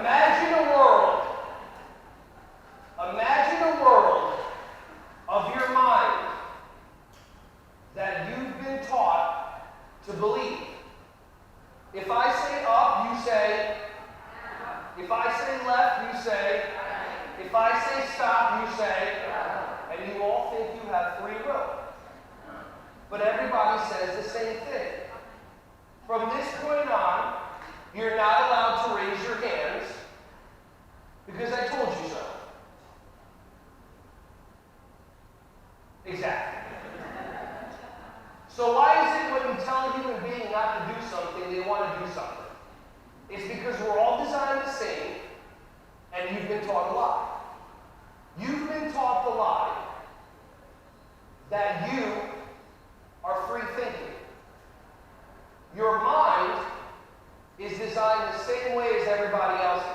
Imagine a world. Imagine a world of your mind that you've been taught to believe. If I say up, you say. If I say left, you say. If I say stop, you say. And you all think you have free will. But everybody says the same thing. From this point on, you're not allowed to raise your hands because I told you so. Exactly. So why is it when you tell a human being not to do something, they want to do something? It's because we're all designed the same, and you've been taught a lie. You've been taught the lie that you are free thinking. Your mind is designed the same way as everybody else's.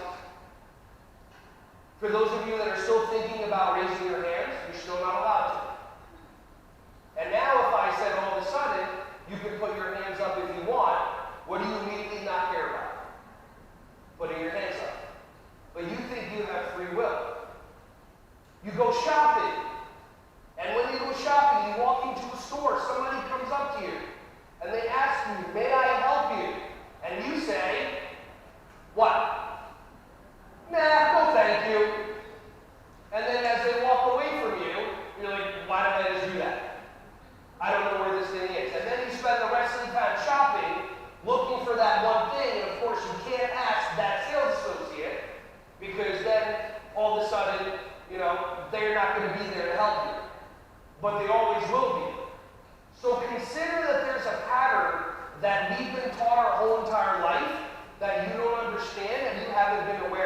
For those of you that are still thinking about raising your hands, you're still not allowed to. And now if I said all of a sudden, you can put your hands up if you want, what do you immediately not care about? Putting your hands up. But you think you have free will. You go shopping. And when you go shopping, you walk into a store, somebody comes up to you, and they ask you, may I help you? And you say, what? Nah, no thank you. And then as they walk away from you, you're like, why did I just do that? I don't know where this thing is. And then you spend the rest of the time shopping, looking for that one thing, and of course you can't ask that sales associate, because then all of a sudden, they're not going to be there to help you. But they always will be. So consider that there's a pattern that we've been taught our whole entire life that you don't understand and you haven't been aware